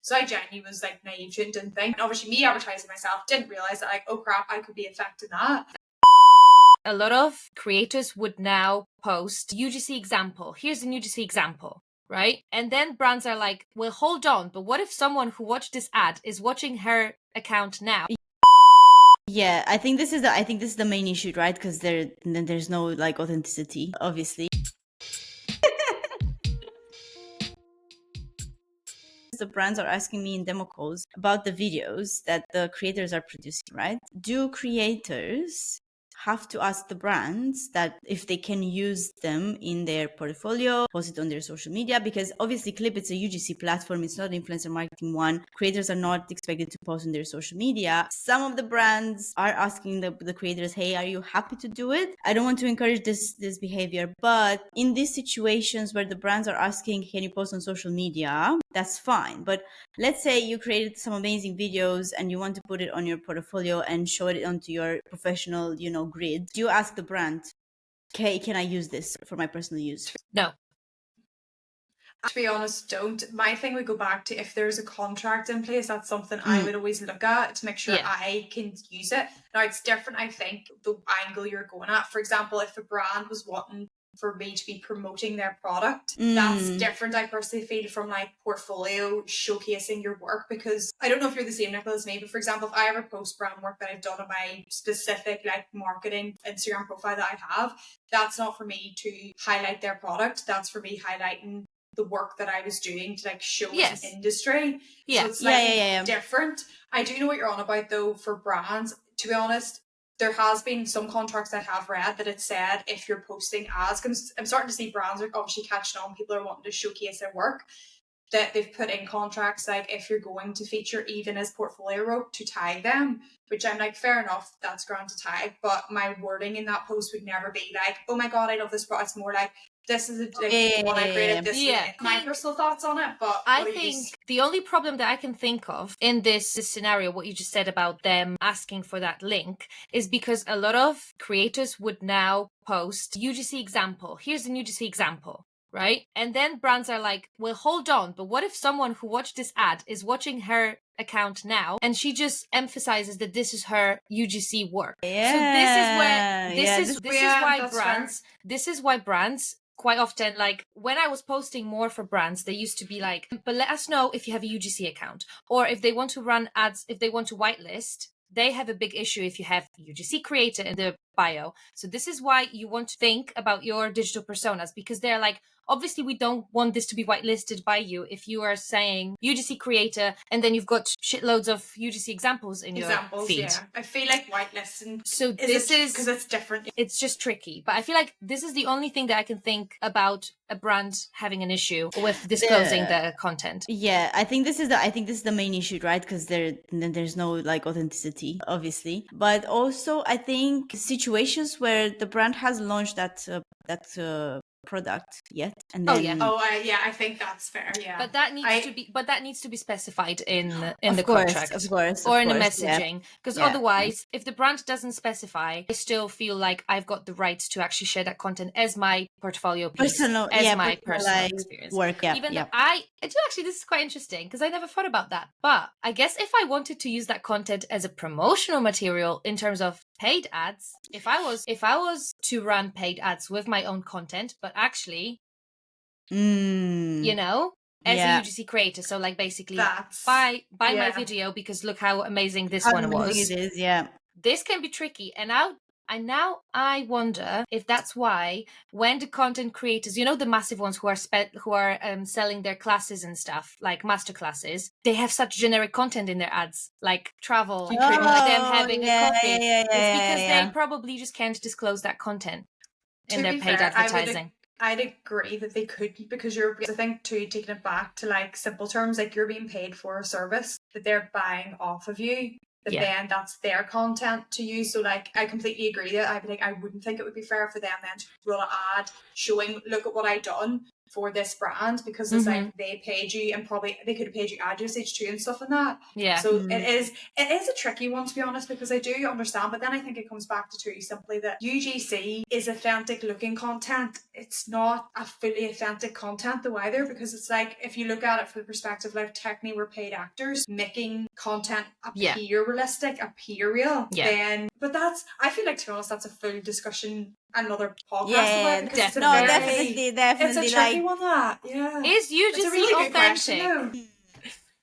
So I genuinely was like naive to it and didn't think. And obviously me advertising myself, didn't realise that like, oh crap, I could be affecting that. A lot of creators would now post UGC example. Here's a UGC example, right? And then brands are like, well, hold on, but what if someone who watched this ad is watching her account now? Yeah, I think this is the main issue, right? Because there's no like authenticity, obviously. The brands are asking me in demo calls about the videos that the creators are producing, right? Do creators have to ask the brands that if they can use them in their portfolio, post it on their social media? Because obviously Clip, it's a UGC platform, it's not an influencer marketing one. Creators are not expected to post on their social media. Some of the brands are asking the creators, hey, are you happy to do it? I don't want to encourage this behavior, but in these situations where the brands are asking, can you post on social media? That's fine. But let's say you created some amazing videos and you want to put it on your portfolio and show it onto your professional, grid. Do you ask the brand, okay, can I use this for my personal use? No. To be honest, don't. My thing would go back to if there's a contract in place, that's something I would always look at to make sure I can use it. Now, it's different, I think, the angle you're going at. For example, if a brand was wanting for me to be promoting their product, that's different, I personally feel, from like portfolio showcasing your work. Because I don't know if you're the same, Nicola, as me, but for example, if I ever post brand work that I've done on my specific like marketing Instagram profile that I have, that's not for me to highlight their product, that's for me highlighting the work that I was doing to like show as an industry. So it's like different. I do know what you're on about though for brands. To be honest, there has been some contracts I have read that it said if you're posting ads, I'm starting to see brands are obviously catching on, people are wanting to showcase their work, that they've put in contracts like if you're going to feature even as portfolio work to tag them, which I'm like, fair enough, that's grand to tag, but my wording in that post would never be like, oh my god, I love this product. It's more like, this is one I created, this my personal thoughts on it. But I think the only problem that I can think of in this scenario, what you just said about them asking for that link, is because a lot of creators would now post UGC example. Here's a UGC example, right? And then brands are like, well, hold on, but what if someone who watched this ad is watching her account now and she just emphasizes that this is her UGC work? So this is why brands quite often, like when I was posting more for brands, they used to be like, but let us know if you have a UGC account, or if they want to run ads, if they want to whitelist, they have a big issue if you have UGC creator in the bio. So this is why you want to think about your digital personas, because they're like, obviously we don't want this to be whitelisted by you if you are saying UGC creator and then you've got shitloads of UGC examples in your feed. Yeah. I feel like whitelisting, so this is because it's different. It's just tricky, but I feel like this is the only thing that I can think about a brand having an issue with disclosing the content. Yeah, I think this is the main issue, right? Because there's no like authenticity, obviously, but also I think situations where the brand has launched that product yet, and then I think that's fair. Yeah, but that needs to be specified in the contract, of course, or in the messaging, because otherwise, if the brand doesn't specify, I still feel like I've got the right to actually share that content as my portfolio piece, personal experience work. Though I do actually, this is quite interesting because I never thought about that, but I guess if I wanted to use that content as a promotional material in terms of paid ads, if I was to run paid ads with my own content, but actually as a UGC creator, so like basically buy my video because look how amazing this one was. It is, this can be tricky, and now I wonder if that's why when the content creators, the massive ones who are selling their classes and stuff, like master classes, they have such generic content in their ads, like travel, them having a coffee. It's because they probably just can't disclose that content in their paid advertising. I'd agree that they could, because I think too, taking it back to like simple terms, like you're being paid for a service that they're buying off of you, then that's their content to use. So like I completely agree that I'd be like, I wouldn't think it would be fair for them then to run an ad showing, look at what I done, for this brand because it's like they paid you, and probably they could have paid you ad usage too and stuff and that. Yeah. So it is a tricky one, to be honest, because I do understand, but then I think it comes back to too simply that UGC is authentic looking content. It's not a fully authentic content though either, because it's like, if you look at it from the perspective, like technically we're paid actors making content appear realistic, appear real, then, but that's, I feel like, to be honest, that's a full discussion, another podcast about it, because definitely it's a tricky like, one. That is UGC it's a really good authentic? question,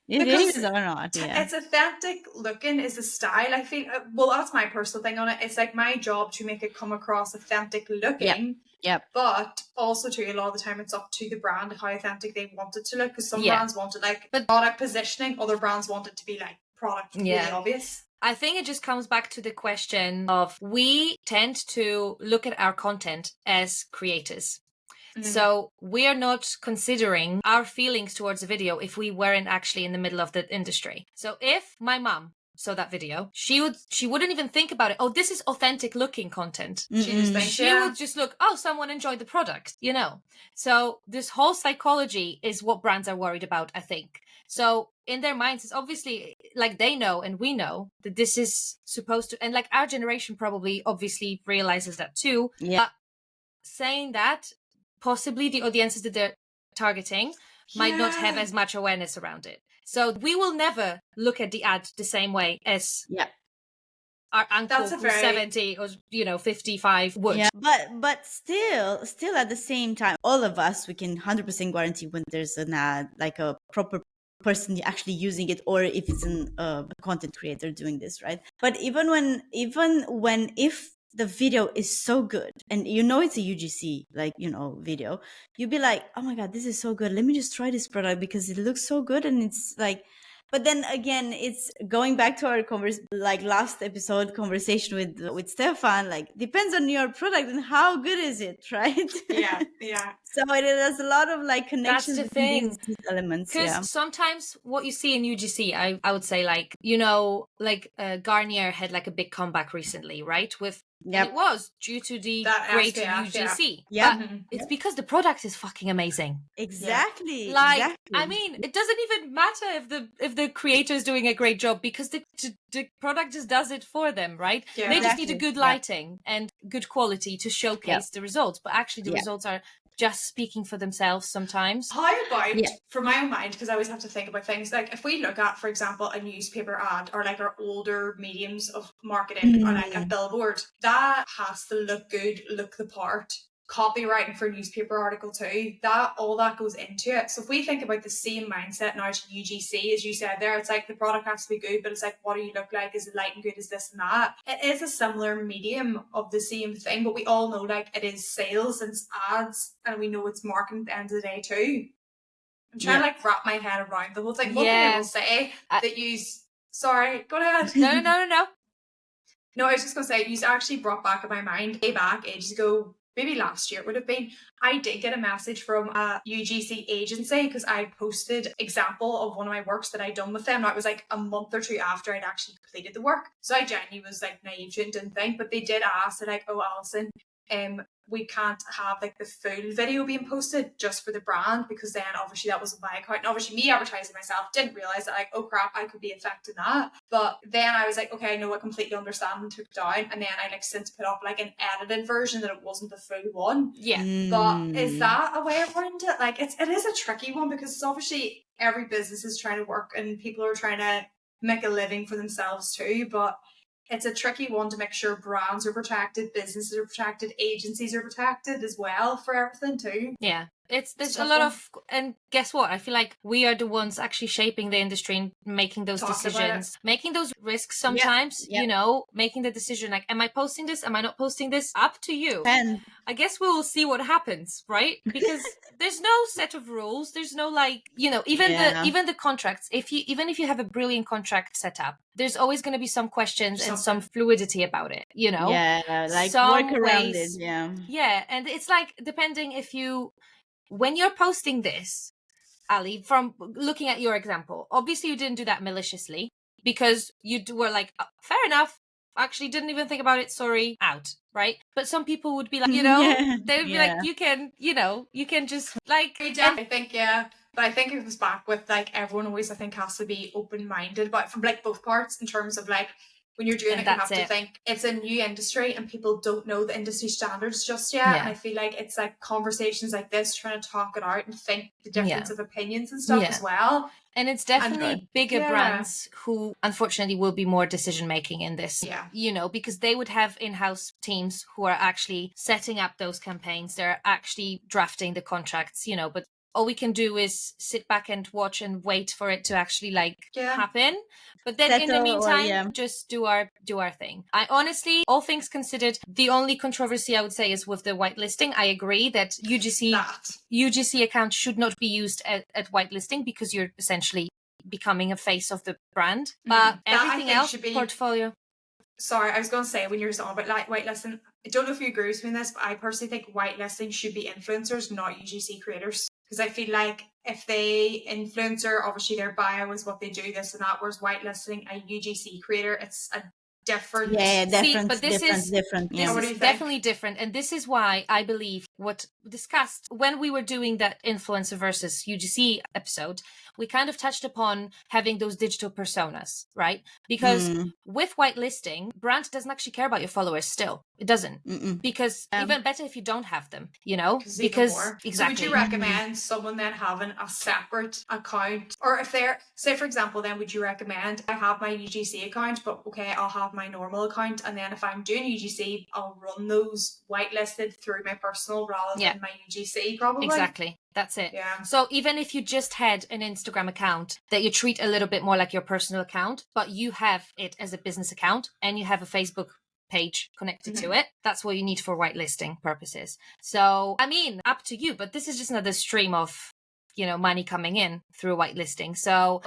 it is or not? It's authentic looking is the style. I feel well, that's my personal thing on it. It's like my job to make it come across authentic looking. Yep. But also too, a lot of the time it's up to the brand how authentic they want it to look, because some brands want it like product positioning, other brands want it to be like product really obvious. I think it just comes back to the question of, we tend to look at our content as creators. So we are not considering our feelings towards a video if we weren't actually in the middle of the industry. So if my mom saw that video, she wouldn't even think about it. Oh, this is authentic looking content. She would just look, oh, someone enjoyed the product, you know. So this whole psychology is what brands are worried about, I think. So in their minds, it's obviously like they know and we know that this is supposed to, and like our generation probably obviously realizes that too. Yeah. But saying that, possibly the audiences that they're targeting might not have as much awareness around it. So we will never look at the ad the same way as our uncle who's 70 or 55 would. Yeah, but still at the same time, all of us, we can 100% guarantee when there's an ad, like a proper person actually using it, or if it's a content creator doing this, right? But even when if the video is so good and it's a UGC video, you'd be like, oh my god, this is so good, let me just try this product because it looks so good. And it's like, but then again, it's going back to our last episode conversation with Stefan, like depends on your product and how good is it, right? Yeah. So it has a lot of like connections between these elements. Because sometimes what you see in UGC, I would say Garnier had like a big comeback recently, right? And it was due to the great UGC. Yeah. But it's because the product is fucking amazing. Exactly. I mean, it doesn't even matter if the creator is doing a great job, because the product just does it for them, right? They just need a good lighting and good quality to showcase the results. But actually the results are just speaking for themselves sometimes. How about, for my own mind, because I always have to think about things, like if we look at, for example, a newspaper ad or like our older mediums of marketing or like a billboard, that has to look good, look the part. Copywriting for a newspaper article too, all that goes into it. So if we think about the same mindset now to UGC, as you said there, it's like the product has to be good, but it's like, what do you look like? Is it light and good? Is this and that? It is a similar medium of the same thing, but we all know like it is sales and it's ads, and we know it's marketing at the end of the day too. I'm trying to like wrap my head around the whole thing. One thing I will say that sorry, go ahead. No. No, I was just going to say, you actually brought back in my mind, way back ages ago, maybe last year it would have been, I did get a message from a UGC agency because I posted example of one of my works that I'd done with them. Now it was like a month or two after I'd actually completed the work. So I genuinely was like naive to it and didn't think, but they did ask, they're like, oh Alison, we can't have like the full video being posted just for the brand, because then obviously that wasn't my account, and obviously me advertising myself didn't realize that like, oh crap, I could be affecting that. But then I was like, okay, I know, I completely understand, and took it down, and then I like since put up like an edited version that it wasn't the full one. But is that a way around it? Like it is a tricky one, because it's obviously every business is trying to work and people are trying to make a living for themselves too, but it's a tricky one to make sure brands are protected, businesses are protected, agencies are protected as well for everything too. Yeah. There's a lot of, and guess what? I feel like we are the ones actually shaping the industry and making those decisions, making those risks sometimes, making the decision like, am I posting this? Am I not posting this? Up to you. I guess we'll see what happens, right? Because there's no set of rules. There's no like, even the contracts. Even if you have a brilliant contract set up, there's always going to be some questions and some fluidity about it, Yeah, like some work around it. Yeah, and it's like, depending when you're posting this, Ali, from looking at your example, obviously you didn't do that maliciously, because you were like, oh, fair enough, actually didn't even think about it, sorry, out, right? But some people would be like, Yeah. they would be like, you can just like, I think, yeah. But I think it was back with like everyone always, I think, has to be open-minded, but from like both parts in terms of like when you're doing it, you have to think it's a new industry and people don't know the industry standards just yet. And I feel like it's like conversations like this, trying to talk it out and think the difference of opinions and stuff as well. And it's definitely bigger brands who unfortunately will be more decision making in this, because they would have in-house teams who are actually setting up those campaigns. They're actually drafting the contracts, but all we can do is sit back and watch and wait for it to actually happen. But then in the meantime, just do our thing. I honestly, all things considered, the only controversy I would say is with the whitelisting. I agree that UGC accounts should not be used at whitelisting because you're essentially becoming a face of the brand. But everything else should be portfolio. Sorry, I was going to say when you're on about like whitelisting, I don't know if you agree with me on this, but I personally think whitelisting should be influencers, not UGC creators. Because I feel like if they influencer, obviously their bio is what they do, this and that, whereas whitelisting a UGC creator, it's a different. Yeah, different. See, but this is different. This is definitely different, and this is why I believe what discussed when we were doing that influencer versus UGC episode. We kind of touched upon having those digital personas, right? Because with whitelisting, brand doesn't actually care about your followers still. It doesn't. Because even better if you don't have them, because exactly. So would you recommend someone then having a separate account? Or if they're, say for example, then would you recommend I have my UGC account, but okay, I'll have my normal account, and then if I'm doing UGC, I'll run those whitelisted through my personal rather than my UGC, probably. Exactly. That's it. Yeah. So even if you just had an Instagram account that you treat a little bit more like your personal account, but you have it as a business account and you have a Facebook page connected to it, that's what you need for whitelisting purposes. So, I mean, up to you, but this is just another stream of, money coming in through whitelisting. So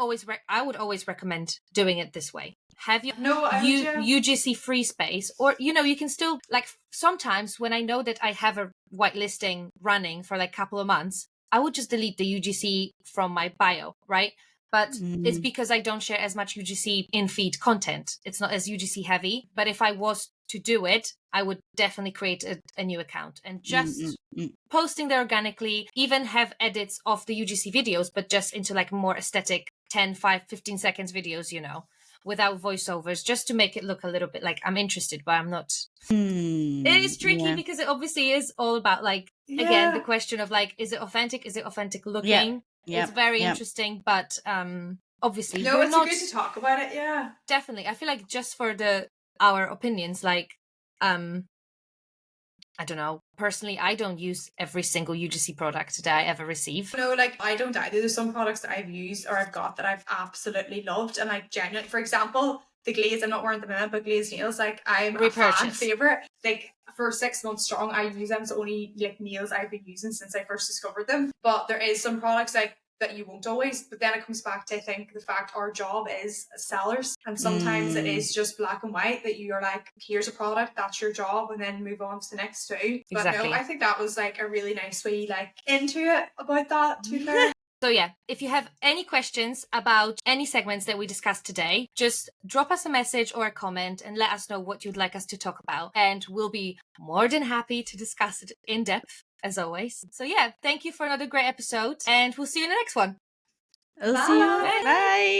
I would always recommend doing it this way. Have you UGC free space, or you can still, like, sometimes when I know that I have a whitelisting running for like a couple of months, I would just delete the UGC from my bio, right? But it's because I don't share as much UGC in-feed content. It's not as UGC heavy. But if I was to do it, I would definitely create a new account and just posting there organically, even have edits of the UGC videos, but just into like more aesthetic 10, 5, 15 seconds videos, without voiceovers, just to make it look a little bit like I'm interested, but I'm not. It is tricky because it obviously is all about again, the question of is it authentic? Is it authentic looking? It's very interesting, but obviously it's good to talk about it. Yeah, definitely. I feel like just for our opinions, I don't know. Personally, I don't use every single UGC product that I ever receive. No, I don't either. There's some products that I've used or I've got that I've absolutely loved, and genuinely, for example, the glaze, I'm not wearing them in, but glazed nails, I'm a fan favorite. For 6 months strong, I use them. It's only nails I've been using since I first discovered them. But there is some products that you won't always, but then it comes back to, I think, the fact our job is sellers, and sometimes it is just black and white, that you are here's a product, that's your job, and then move on to the next two. But no, I think that was a really nice way into it about that, to be fair. So yeah, if you have any questions about any segments that we discussed today, just drop us a message or a comment and let us know what you'd like us to talk about, and we'll be more than happy to discuss it in depth, as always. So yeah, thank you for another great episode, and we'll see you in the next one. I'll see you. Bye.